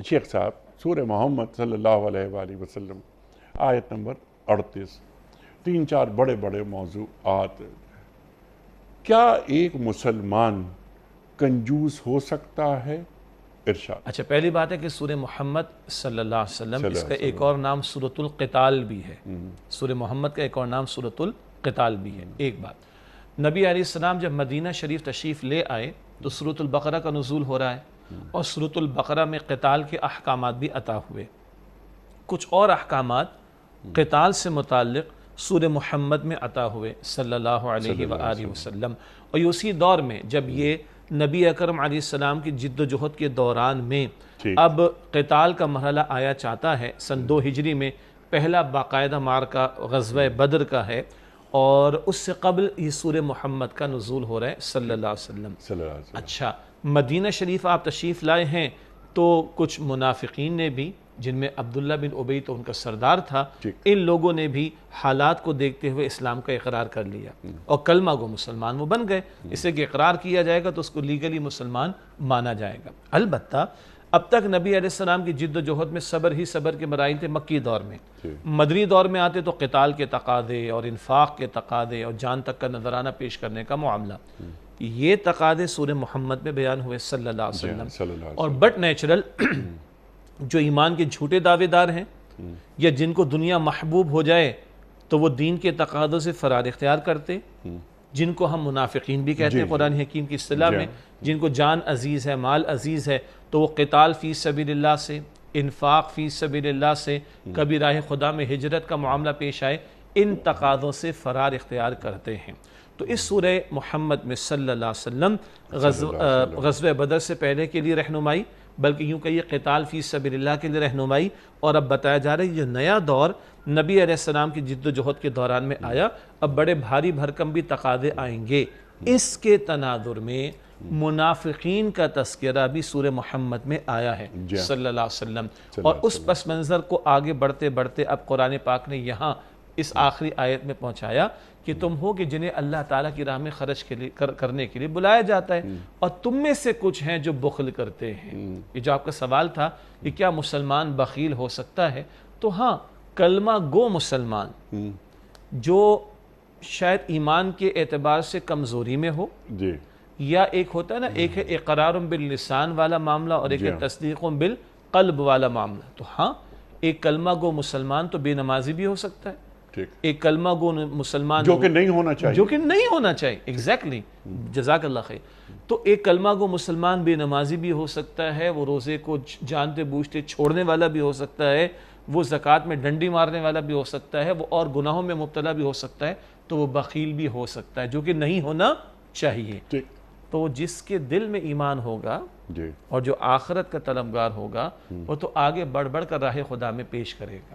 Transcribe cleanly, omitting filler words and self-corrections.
شیخ صاحب سورہ محمد صلی اللہ علیہ وآلہ وسلم آیت نمبر 38، 3-4 بڑے بڑے موضوعات. کیا ایک مسلمان کنجوس ہو سکتا ہے؟ ارشاد. اچھا، پہلی بات ہے کہ سورہ محمد صلی اللہ علیہ وسلم اس کا ایک اور نام سورۃ القتال بھی ہے. سورہ محمد کا ایک اور نام سورۃ القتال بھی ہے. ایک بات، نبی علیہ السلام جب مدینہ شریف تشریف لے آئے تو سورۃ البقرہ کا نزول ہو رہا ہے، اور سورۃ البقرہ میں قتال کے احکامات بھی عطا ہوئے. کچھ اور احکامات قتال سے متعلق سورہ محمد میں عطا ہوئے صلی اللہ علیہ وآلہ وسلم. اور یہ اسی دور میں جب یہ نبی اکرم علیہ السلام کی جد و جہد کے دوران میں اب قتال کا مرحلہ آیا چاہتا ہے. سن 2 ہجری میں پہلا باقاعدہ معرکہ غزوہ بدر کا ہے، اور اس سے قبل یہ سورہ محمد کا نزول ہو رہا ہے صلی اللہ علیہ وسلم. اچھا، مدینہ شریف آپ تشریف لائے ہیں تو کچھ منافقین نے بھی، جن میں عبداللہ بن ابی تو ان کا سردار تھا، ان لوگوں نے بھی حالات کو دیکھتے ہوئے اسلام کا اقرار کر لیا اور کلمہ گو مسلمان وہ بن گئے. اس سے کہ اقرار کیا جائے گا تو اس کو لیگلی مسلمان مانا جائے گا. البتہ اب تک نبی علیہ السلام کی جد و جہد میں صبر ہی صبر کے مراحل تھے. مکی دور میں، مدنی دور میں آتے تو قتال کے تقاضے اور انفاق کے تقاضے اور جان تک کا نذرانہ پیش کرنے کا معاملہ، یہ تقاضے سورہ محمد میں بیان ہوئے صلی اللہ علیہ وسلم. اور بٹ نیچرل جو ایمان کے جھوٹے دعوے دار ہیں یا جن کو دنیا محبوب ہو جائے تو وہ دین کے تقاضوں سے فرار اختیار کرتے، جن کو ہم منافقین بھی کہتے ہیں قرآن حکیم کی اصطلاح میں، جن کو جان عزیز ہے، مال عزیز ہے، تو وہ قتال فی سبیل اللہ سے، انفاق فی سبیل اللہ سے، کبھی راہ خدا میں ہجرت کا معاملہ پیش آئے، ان تقاضوں سے فرار اختیار کرتے ہیں. تو اس سورہ محمد میں صلی اللہ علیہ وسلم غزوہ بدر سے پہلے کے لیے رہنمائی، بلکہ یوں کہیے قتال فی سبیل اللہ کے لیے رہنمائی. اور اب بتایا جا رہا ہے یہ نیا دور نبی علیہ السلام کی جد و جہد کے دوران میں آیا، اب بڑے بھاری بھرکم بھی تقاضے آئیں گے. اس کے تناظر میں منافقین کا تذکرہ بھی سورہ محمد میں آیا ہے صلی اللہ علیہ وسلم. اور اس پس منظر کو آگے بڑھتے بڑھتے اب قرآن پاک نے یہاں اس آخری آیت میں پہنچایا کہ تم ہو کہ جنہیں اللہ تعالیٰ کی راہ میں خرچ کرنے کے لیے بلایا جاتا ہے، اور تم میں سے کچھ ہیں جو بخل کرتے ہیں. یہ جو آپ کا سوال تھا کہ کیا مسلمان بخیل ہو سکتا ہے، تو ہاں، کلمہ گو مسلمان جو شاید ایمان کے اعتبار سے کمزوری میں ہو، یا ایک ہوتا ہے نا، ایک ہے اقرار باللسان والا معاملہ اور ایک ہے تصدیق بالقلب والا معاملہ. تو ہاں، ایک کلمہ گو مسلمان تو بے نمازی بھی ہو سکتا ہے، ایک کلمہ گو مسلمان جو کہ نہیں ہونا چاہیے، ایگزیکٹلی، جزاک اللہ خیر. تو ایک کلمہ گو مسلمان بے نمازی بھی ہو سکتا ہے، وہ روزے کو جانتے بوجھتے چھوڑنے والا بھی ہو سکتا ہے، وہ زکوٰۃ میں ڈنڈی مارنے والا بھی ہو سکتا ہے، وہ اور گناہوں میں مبتلا بھی ہو سکتا ہے، تو وہ بخیل بھی ہو سکتا ہے، جو کہ نہیں ہونا چاہیے. تو جس کے دل میں ایمان ہوگا اور جو آخرت کا طلبگار ہوگا، وہ تو آگے بڑھ بڑھ کر راہ خدا میں پیش کرے گا.